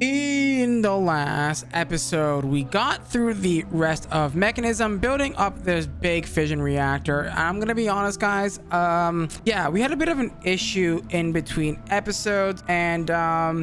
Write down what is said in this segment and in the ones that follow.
In the last episode, we got through the rest of Mekanism, building up this big fission reactor. I'm gonna be honest, guys. Yeah, we had a bit of an issue in between episodes, and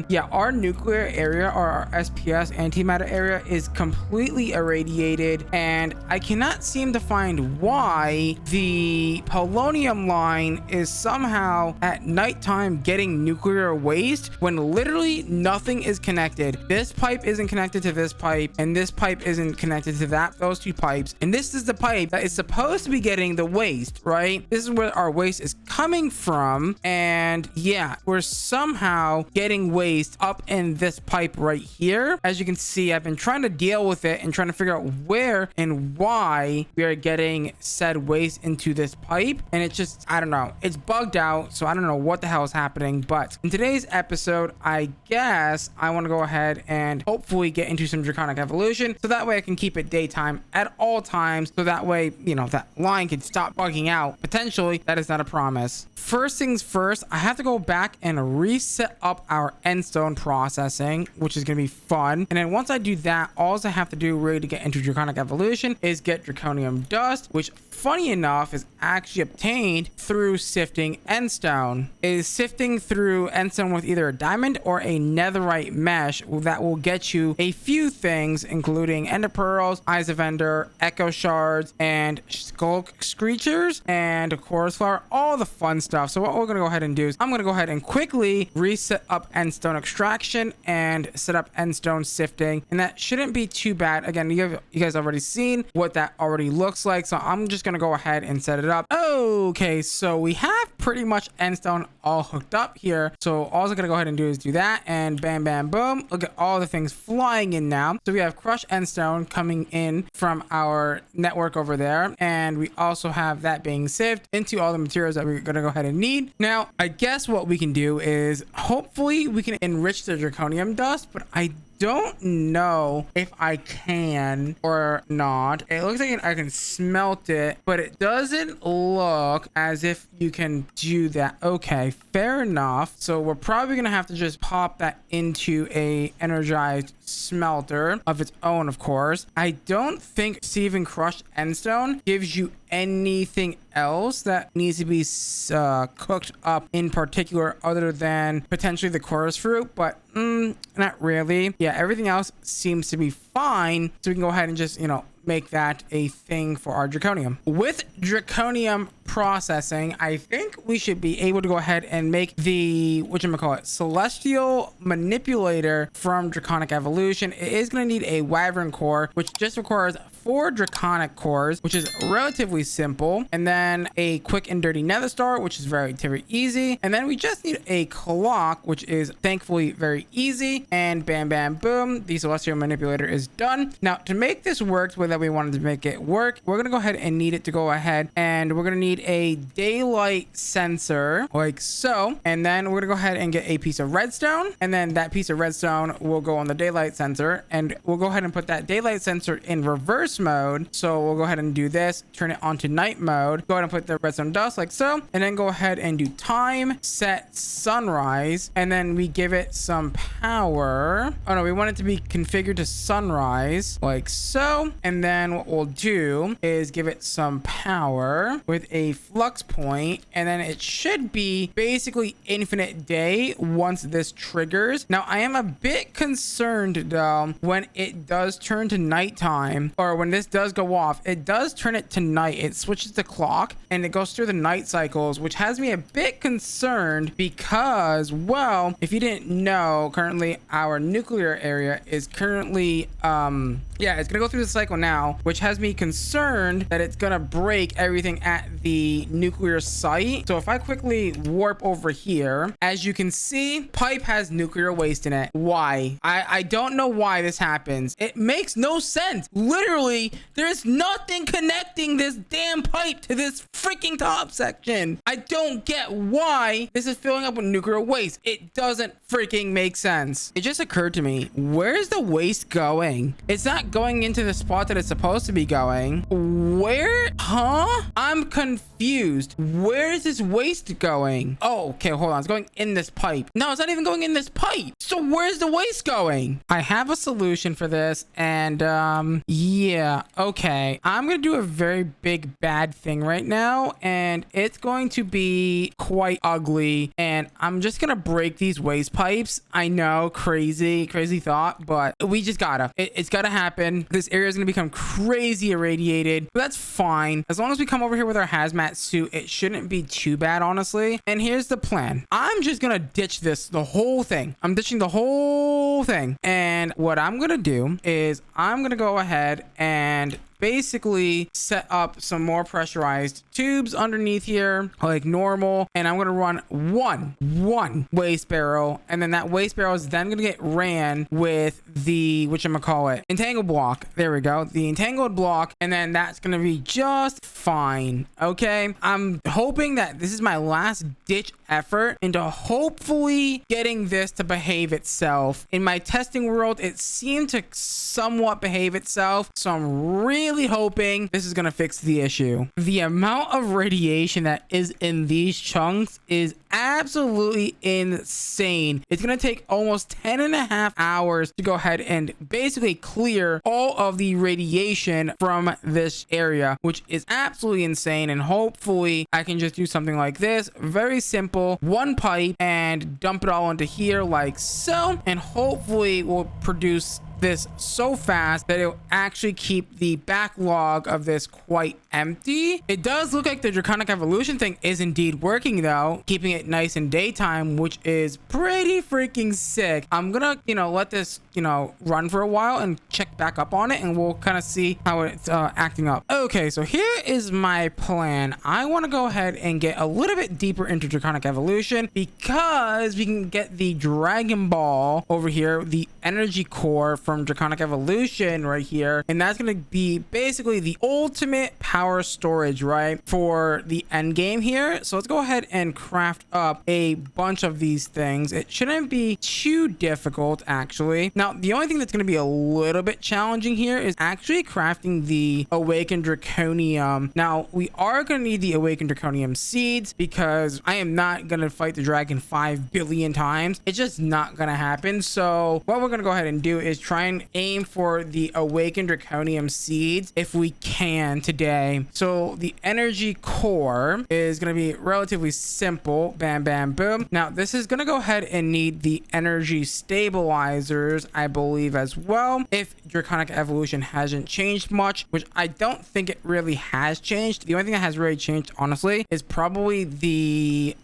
yeah, our nuclear area, or our SPS antimatter area, is completely irradiated, and I cannot seem to find why the polonium line is somehow at nighttime getting nuclear waste when literally nothing is connected. This pipe isn't connected to this pipe, and this pipe isn't connected to those two pipes, and this is the pipe that is supposed to be getting the waste, right? This is where our waste is coming from, and yeah, we're somehow getting waste up in this pipe right here. As you can see, I've been trying to deal with it and trying to figure out where and why we are getting said waste into this pipe, and it's just, I don't know, it's bugged out, so I don't know what the hell is happening. But in today's episode, I guess I want to go ahead and hopefully get into some draconic evolution, so that way I can keep it daytime at all times, so that way, you know, that line can stop bugging out. Potentially, that is not a promise. First things first, I have to go back and reset up our endstone processing, which is going to be fun. And then once I do that, all I have to do really to get into draconic evolution is get draconium dust, which funny enough is actually obtained through sifting endstone. It is sifting through endstone with either a diamond or a netherite mesh that will get you a few things, including ender pearls, eyes of ender, echo shards, and skull screechers, and of course flower, all the fun stuff. So what we're gonna go ahead and do is I'm gonna go ahead and quickly reset up endstone extraction and set up endstone sifting, and that shouldn't be too bad. Again, you guys already seen what that already looks like, so I'm just gonna go ahead and set it up. Okay, so we have pretty much endstone all hooked up here, so all I'm gonna go ahead and do is do that, and bam bam boom, look at all the things flying in now. So we have crushed endstone coming in from our network over there, and we also have that being sieved into all the materials that we're gonna go ahead and need. Now I guess what we can do is hopefully we can enrich the draconium dust, but I don't know if I can or not. It looks like I can smelt it, but it doesn't look as if you can do that. Okay, fair enough. So we're probably gonna have to just pop that into a energized smelter of its own, of course. I don't think sieving crushed endstone gives you anything else that needs to be cooked up in particular other than potentially the chorus fruit, but not really. Yeah, everything else seems to be fine, so we can go ahead and just, you know, make that a thing for our draconium. With draconium processing, I think we should be able to go ahead and make the celestial manipulator from draconic evolution. It is going to need a wyvern core, which just requires 4 draconic cores, which is relatively simple, and then a quick and dirty nether star, which is very easy, and then we just need a clock, which is thankfully very easy, and bam bam boom, the celestial manipulator is done. Now to make this work the way that we wanted to make it work, we're gonna go ahead and need it to go ahead, and we're gonna need a daylight sensor like so, and then we're gonna go ahead and get a piece of redstone, and then that piece of redstone will go on the daylight sensor, and we'll go ahead and put that daylight sensor in reverse mode. So we'll go ahead and do this, turn it on to night mode, go ahead and put the redstone dust like so, and then go ahead and do time set sunrise, and then we give it some power. Oh no, we want it to be configured to sunrise like so, and then what we'll do is give it some power with a flux point, and then it should be basically infinite day once this triggers. Now I am a bit concerned though when it does turn to nighttime, or when this does go off, it does turn it to night. It switches the clock and it goes through the night cycles, which has me a bit concerned because, well, if you didn't know, currently our nuclear area is currently yeah, it's gonna go through the cycle now, which has me concerned that it's gonna break everything at the nuclear site. So if I quickly warp over here, as you can see, pipe has nuclear waste in it. Why? I don't know why this happens. It makes no sense. Literally, there's nothing connecting this damn pipe to this freaking top section. I don't get why this is filling up with nuclear waste. It doesn't freaking make sense. It just occurred to me, where's the waste going? It's not going into the spot that it's supposed to be going. Where? Huh? I'm confused. confused. Where is this waste going? Oh, okay, hold on. It's going in this pipe. No, it's not even going in this pipe. So where's the waste going? I have a solution for this, and yeah, okay. I'm gonna do a very big bad thing right now, and it's going to be quite ugly, and I'm just gonna break these waste pipes. I know, crazy thought, but we just gotta. It's gotta happen. This area is gonna become crazy irradiated, but that's fine. As long as we come over here with our hazmat suit, it shouldn't be too bad, honestly. And here's the plan. I'm just gonna ditch the whole thing. I'm ditching the whole thing. And what I'm gonna do is I'm gonna go ahead and basically set up some more pressurized tubes underneath here like normal, and I'm gonna run one waste barrel, and then that waste barrel is then gonna get ran with the whatchamacallit entangled block. There we go, the entangled block, and then that's gonna be just fine. Okay, I'm hoping that this is my last ditch effort into hopefully getting this to behave itself. In my testing world, it seemed to somewhat behave itself, so I'm really hoping this is gonna fix the issue. The amount of radiation that is in these chunks is absolutely insane. It's gonna take almost 10.5 hours to go ahead and basically clear all of the radiation from this area, which is absolutely insane. And hopefully I can just do something like this, very simple, one pipe, and dump it all into here like so, and hopefully we'll produce this so fast that it'll actually keep the backlog of this quite empty. It does look like the Draconic Evolution thing is indeed working though, keeping it nice in daytime, which is pretty freaking sick. I'm gonna, let this, run for a while and check back up on it, and we'll kind of see how it's acting up. Okay, so here is my plan. I want to go ahead and get a little bit deeper into Draconic Evolution because we can get the Dragon Ball over here, the energy core from Draconic Evolution right here, and that's going to be basically the ultimate power storage, right, for the end game here. So let's go ahead and craft up a bunch of these things. It shouldn't be too difficult, actually. Now, the only thing that's going to be a little bit challenging here is actually crafting the awakened draconium. Now, we are going to need the awakened draconium seeds because I am not going to fight the dragon 5 billion times. It's just not going to happen. So what we're going to go ahead and do is try and aim for the awakened draconium seeds if we can today. So the energy core is going to be relatively simple. Bam, bam, boom. Now, this is going to go ahead and need the energy stabilizers, I believe, as well, if Draconic Evolution hasn't changed much, which I don't think it really has changed. The only thing that has really changed, honestly, is probably the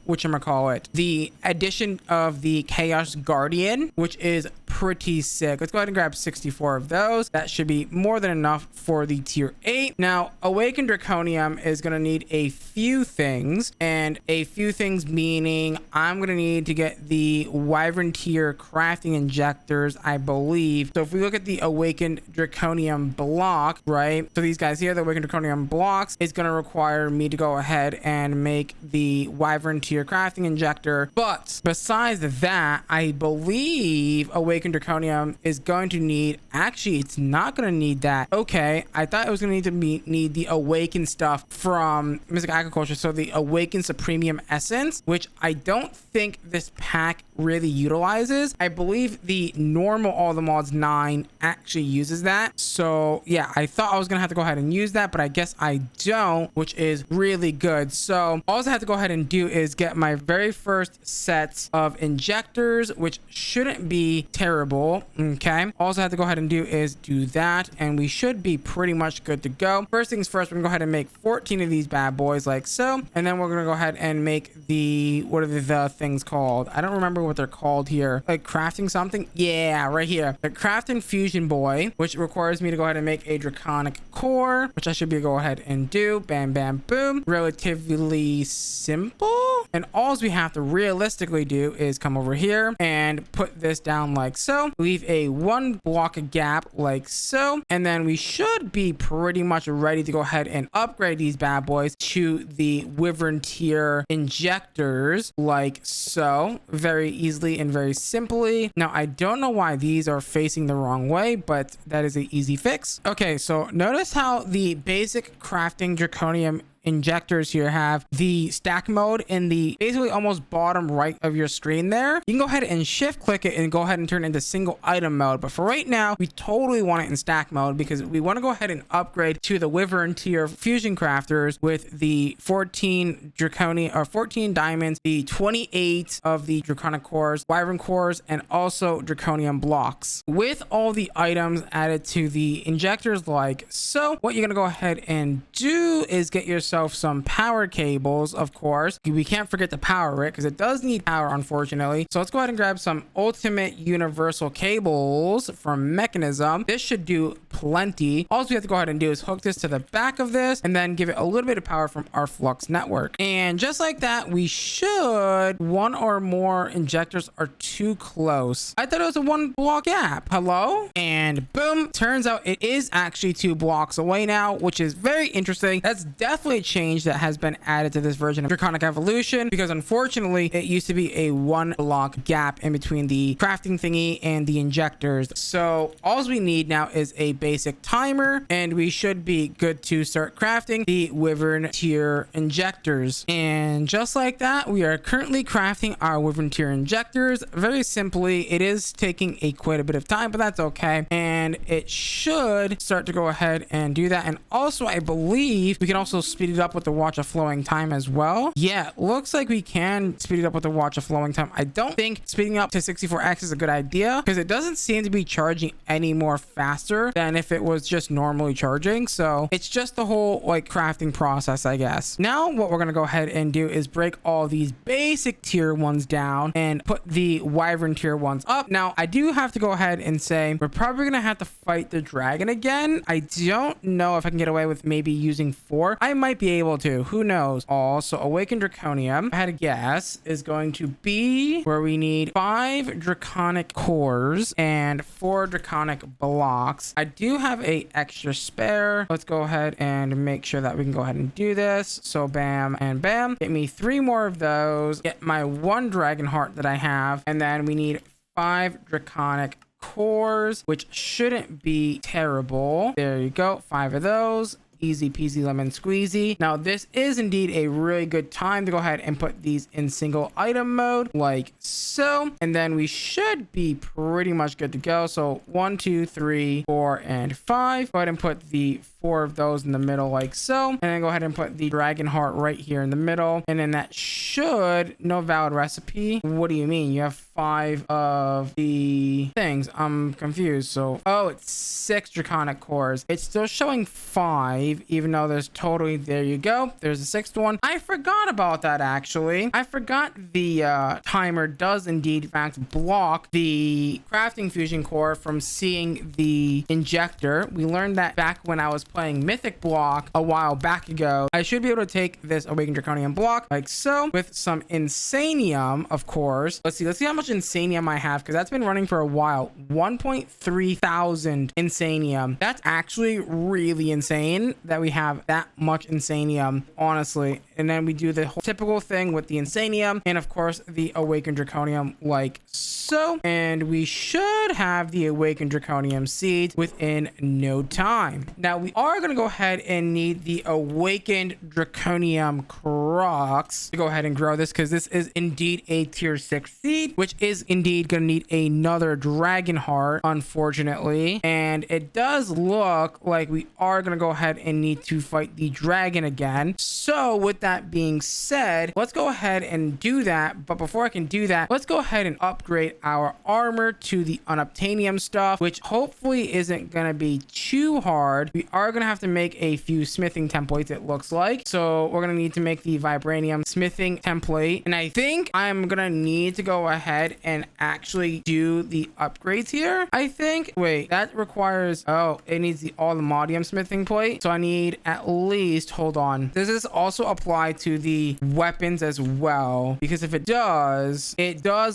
the addition of the Chaos Guardian, which is pretty sick. Let's go ahead and grab 64 of those. That should be more than enough for the tier 8. Now, awakened draconium is going to need a few things, and a few things meaning I'm going to need to get the wyvern tier crafting injectors, I believe. So if we look at the awakened draconium block, right, so these guys here, the awakened draconium blocks, is going to require me to go ahead and make the wyvern tier crafting injector. But besides that, I believe awakened draconium is going to need, actually it's not going to need that. Okay, I thought it was going to need the awakened stuff from Mystic Agriculture, so the awakened supremium essence, which I don't think this pack really utilizes. I believe the normal all the mods 9 actually uses that. So yeah, I thought I was gonna have to go ahead and use that, but I guess I don't, which is really good. So all I have to go ahead and do is get my very first sets of injectors, which shouldn't be terrible. Okay, all I have to go ahead and do is do that, and we should be pretty much good to go. First things first, we're gonna go ahead and make 14 of these bad boys like so, and then we're gonna go ahead and make the, what are the things called? I don't remember what they're called here. Like crafting something? Yeah, right here. The crafting fusion boy, which requires me to go ahead and make a draconic core, which I should be go ahead and do. Bam, bam, boom. Relatively simple. And all we have to realistically do is come over here and put this down like so. Leave a 1 block gap like so. And then we should be pretty much ready to go ahead and upgrade these bad boys to the wyvern tier injectors like so. Very easily and very simply. Now, I don't know why these are facing the wrong way, but that is an easy fix. Okay, so notice how the basic crafting draconium injectors here have the stack mode in the basically almost bottom right of your screen there. You can go ahead and shift click it and go ahead and turn it into single item mode. But for right now, we totally want it in stack mode because we want to go ahead and upgrade to the Wyvern tier fusion crafters with the 14 draconium or 14 diamonds, the 28 of the draconic cores, wyvern cores, and also draconium blocks. With all the items added to the injectors like so, what you're going to go ahead and do is get yourself some power cables. Of course, we can't forget to power it because it does need power, unfortunately. So let's go ahead and grab some ultimate universal cables from Mekanism. This should do plenty. All we have to go ahead and do is hook this to the back of this and then give it a little bit of power from our flux network. And just like that, we should, one or more injectors are too close. I thought it was a 1 block gap. Hello? And boom, turns out it is actually 2 blocks away now, which is very interesting. That's definitely a change that has been added to this version of Draconic Evolution, because unfortunately it used to be a 1 block gap in between the crafting thingy and the injectors. So all we need now is a basic timer and we should be good to start crafting the Wyvern tier injectors. And just like that, we are currently crafting our Wyvern tier injectors. Very simply, it is taking quite a bit of time, but that's okay. And it should start to go ahead and do that. And also, I believe we can also speed it up with the watch of flowing time as well. Yeah, looks like we can speed it up with the watch of flowing time. I don't think speeding up to 64x is a good idea because it doesn't seem to be charging any more faster than if it was just normally charging. So it's just the whole like crafting process, I guess. Now what we're going to go ahead and do is break all these basic tier ones down and put the wyvern tier ones up. Now I do have to go ahead and say we're probably going to have to fight the dragon again. I don't know if I can get away with maybe using 4. I might be able to, who knows. Also, awakened draconium, I had a guess, is going to be where we need 5 draconic cores and 4 draconic blocks. I do have a extra spare. Let's go ahead and make sure that we can go ahead and do this. So bam and bam, get me 3 more of those, get my 1 dragon heart that I have, and then we need 5 draconic cores, which shouldn't be terrible. There you go, 5 of those. Easy peasy lemon squeezy. Now this is indeed a really good time to go ahead and put these in single item mode like so, and then we should be pretty much good to go. So 1 2 3 4 and 5. Go ahead and put the 4 of those in the middle like so, and then go ahead and put the dragon heart right here in the middle, and then that should, no valid recipe. What do you mean you have 5 of the things? I'm confused. So oh, it's 6 draconic cores. It's still showing 5 even though there's totally, there you go, there's a 6th one. I forgot about that actually. I forgot the timer does indeed in fact block the crafting fusion core from seeing the injector. We learned that back when I was playing Mythic Block a while back ago. I should be able to take this awakened draconium block like so with some insanium, of course. Let's see how much insanium I have, because that's been running for a while. 1.3 thousand insanium. That's actually really insane that we have that much insanium, honestly. And then we do the whole typical thing with the insanium and of course the awakened draconium like so, and we should have the awakened draconium seeds within no time. Now we are going to go ahead and need the awakened draconium crocs to go ahead and grow this, because this is indeed a tier 6 seed, which is indeed going to need another dragon heart, unfortunately. And it does look like we are going to go ahead and need to fight the dragon again. So with that being said, let's go ahead and do that. But before I can do that, let's go ahead and upgrade our armor to the unobtainium stuff, which hopefully isn't going to be too hard. We are going to have to make a few smithing templates, it looks like. So we're going to need to make the vibranium smithing template, and I think I'm going to need to go ahead and actually do the upgrades here. I think, wait, that requires, oh, it needs the all-the-modium smithing plate. So I need at least, hold on, does this also apply to the weapons as well? Because if it does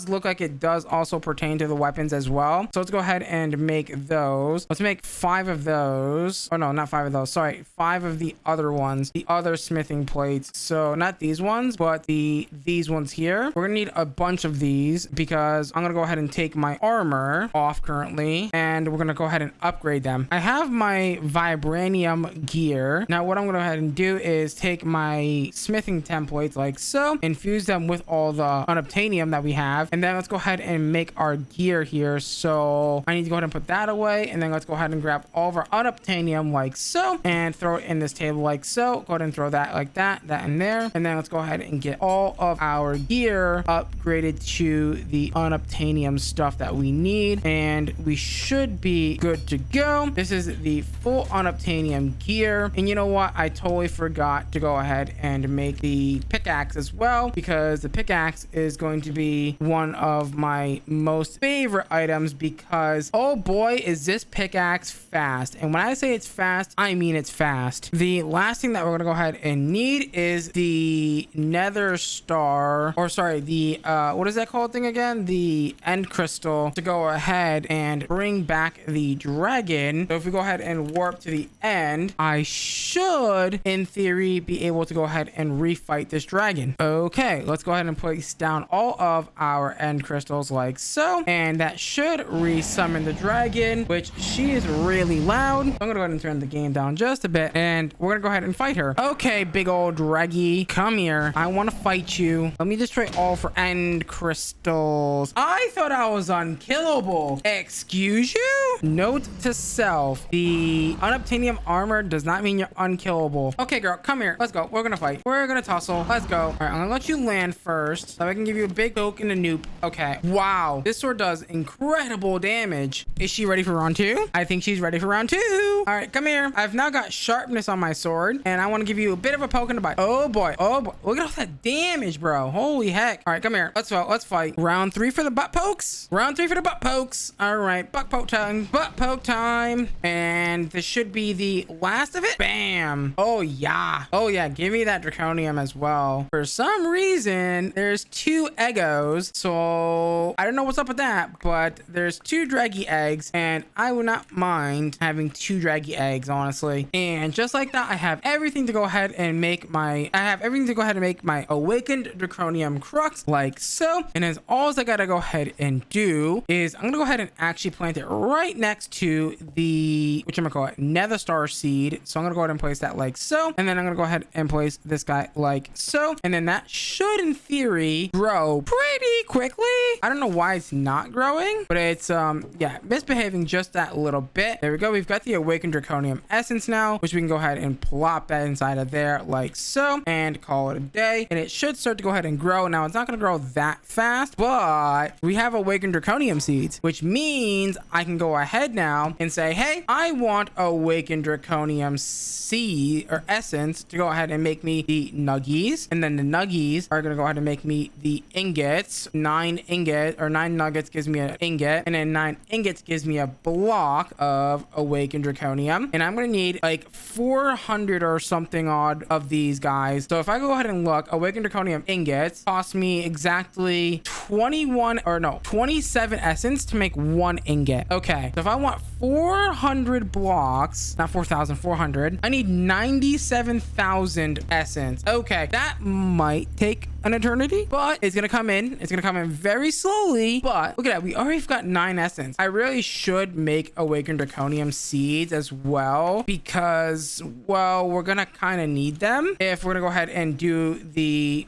look like it does also pertain to the weapons as well. So let's go ahead and make those. Let's make 5 of those. Oh no, not 5 of those, sorry, 5 of the other ones, the other smithing plates. So not these ones, but these ones here. We're gonna need a bunch of these because I'm gonna go ahead and take my armor off currently, and and we're gonna go ahead and upgrade them. I have my vibranium gear. Now what I'm gonna go ahead and do is take my smithing templates like so, infuse them with all the unobtainium that we have, and then let's go ahead and make our gear here. So I need to go ahead and put that away, and then let's go ahead and grab all of our unobtainium like so and throw it in this table like so. Go ahead and throw that like that in there, and then let's go ahead and get all of our gear upgraded to the unobtainium stuff that we need, and we should be good to go. This is the full unobtainium gear. And you know what, I totally forgot to go ahead and make the pickaxe as well, because the pickaxe is going to be one of my most favorite items, because oh boy is this pickaxe fast. And when I say it's fast, I mean it's fast. The last thing that we're gonna go ahead and need is the nether star, or sorry, the what is that called thing again, the end crystal, to go ahead and bring back the dragon. So if we go ahead and warp to the end, I should in theory be able to go ahead and refight this dragon. Okay, let's go ahead and place down all of our end crystals like so, and that should resummon the dragon, which she is really loud. I'm gonna go ahead and turn the game down just a bit, and we're gonna go ahead and fight her. Okay, big old draggy, come here. I want to fight you. Let me destroy all for end crystals. I thought I was unkillable. Excuse you? Note to self: the unobtainium armor does not mean you're unkillable. Okay, girl, come here. Let's go. We're gonna fight. We're gonna tussle. Let's go. All right, I'm gonna let you land first, so I can give you a big poke and a noob. Okay. Wow, this sword does incredible damage. Is she ready for round two? I think she's ready for round two. All right, come here. I've now got sharpness on my sword, and I want to give you a bit of a poke and a bite. Oh boy. Oh boy. Look at all that damage, bro. Holy heck. All right, come here. Let's go. Let's fight. Round three for the butt pokes. Round three for the butt pokes. All right, butt poke time. Butt poke time. And this should be the last of it. Bam. Oh yeah. Oh yeah. Give me that draconium as well. For some reason, there's two egos. So I don't know what's up with that, but there's two draggy eggs, and I would not mind having two draggy eggs, honestly. And just like that, I have everything to go ahead and make my awakened draconium crux like so. And as all I gotta go ahead and do is I'm gonna go ahead and actually plant it right next to the nether star seed. So I'm gonna go ahead and place that like so, and then I'm gonna go ahead and place this guy like so, and then that should in theory grow pretty quickly. I don't know why it's not growing, but it's yeah, misbehaving just that little bit. There we go. We've got the awakened draconium essence now, which we can go ahead and plop that inside of there like so, and call it a day. And it should start to go ahead and grow. Now it's not going to grow that fast, but we have awakened draconium seeds, which means I can go ahead now and say, hey, I want awakened draconium seed or essence to go ahead and make me the nuggies, and then the nuggies are going to go ahead and make me the ingots. 9 nuggets gives me an ingot, and then 9 ingots gives me a block of awakened draconium, and I'm going to need like 400 or something odd of these guys. So if I go ahead and look, awakened draconium ingots cost me exactly 27 essence to make 1 ingot. Okay, so if I want 400 blocks, not 4,400, I need 97,000 essence. Okay, that might take an eternity, but it's gonna come in. It's gonna come in very slowly, but look at that. We already got 9 essence. I really should make awakened draconium seeds as well, because, well, we're gonna kind of need them if we're gonna go ahead and do the,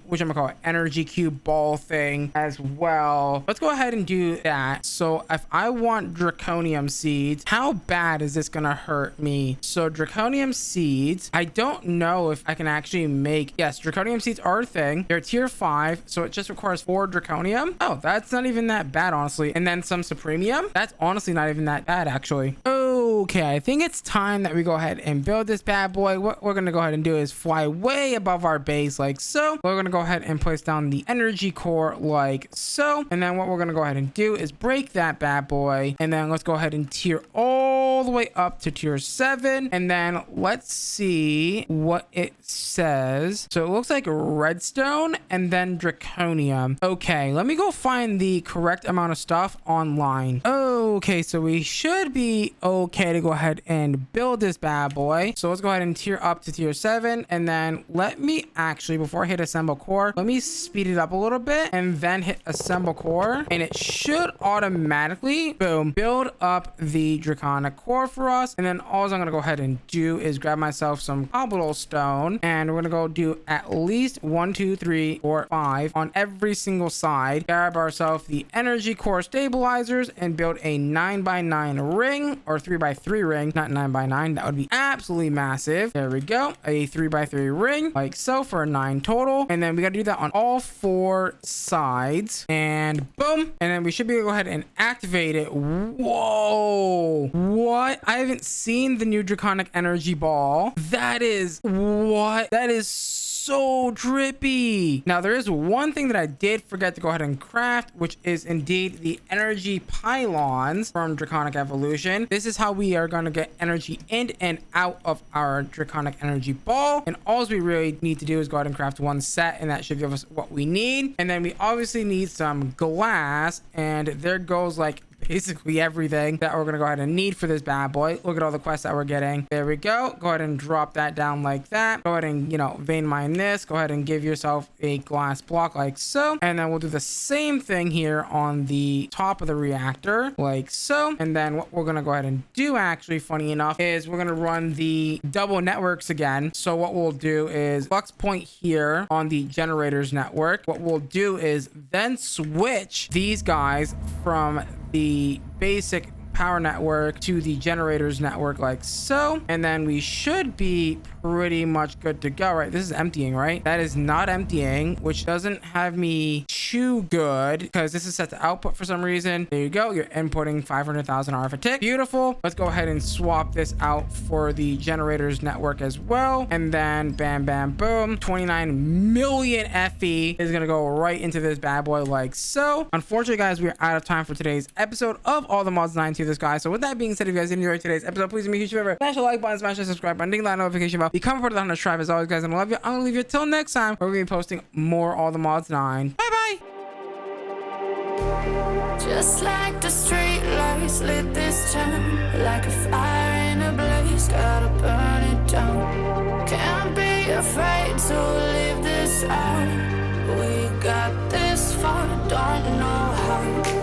energy cube ball thing as well. Let's go ahead and do that. So if I want draconium seeds, how bad is this gonna hurt me? So draconium seeds, I don't know if I can actually make, yes, draconium seeds are a thing. They're tier 5, so it just requires 4 draconium. Oh, that's not even that bad, honestly. And then some supremium. That's honestly not even that bad, actually. Okay, I think it's time that we go ahead and build this bad boy. What we're gonna go ahead and do is fly way above our base like so. We're gonna go ahead and place down the energy core like so, and then what we're gonna go ahead and do is break that bad boy, and then let's go ahead and tier all the way up to tier 7, and then let's see what it says. So it looks like redstone and then draconium. Okay, let me go find the correct amount of stuff online. Okay, so we should be okay to go ahead and build this bad boy. So let's go ahead and tier up to tier 7, and then let me actually, before I hit assemble core, let me speed it up a little bit and then hit assemble core, and it should automatically, boom, build up the draconic core for us. And then all I'm gonna go ahead and do is grab myself some cobblestone, and we're gonna go do at least 1, 2, 3, 4, 5 on every single side. Grab ourselves the energy core stabilizers and build a 9x9 ring, or 3x3 ring, not 9x9. That would be absolutely massive. There we go, a 3x3 ring like so for a 9 total. And then we got to do that on all 4 sides, and boom, and then we should be able to go ahead and activate it. Whoa, what? I haven't seen the new draconic energy ball. That is what? That is so drippy. Now there is one thing that I did forget to go ahead and craft, which is indeed the energy pylons from Draconic Evolution. This is how we are going to get energy in and out of our draconic energy ball, and all we really need to do is go ahead and craft 1 set, and that should give us what we need. And then we obviously need some glass, and there goes like basically everything that we're gonna go ahead and need for this bad boy. Look at all the quests that we're getting. There we go. Go ahead and drop that down like that. Go ahead and, you know, vein mine this. Go ahead and give yourself a glass block like so, and then we'll do the same thing here on the top of the reactor like so. And then what we're gonna go ahead and do, actually, funny enough, is we're gonna run the double networks again. So what we'll do is flux point here on the generators network. What we'll do is then switch these guys from the basic power network to the generators network like so, and then we should be pretty much good to go. Right, this is emptying, right? That is not emptying, which doesn't have me too good because this is set to output for some reason. There you go, you're inputting 500,000 RF a tick. Beautiful. Let's go ahead and swap this out for the generators network as well, and then bam bam boom, 29 million FE is gonna go right into this bad boy like so. Unfortunately, guys, we're out of time for today's episode of All the Mods 9 to this guy. So with that being said, if you guys enjoyed today's episode, please make sure you smash the like button, smash the subscribe button, ding that notification bell, become a part of the Hunter tribe. As always, guys, and I love you. I'm gonna leave you till next time, where we're gonna be posting more All the Mods 9. Bye bye. Just like the street lights lit this town, like a fire in a blaze, gotta burn it down. Can't be afraid to live this out. We got this far, don't know how.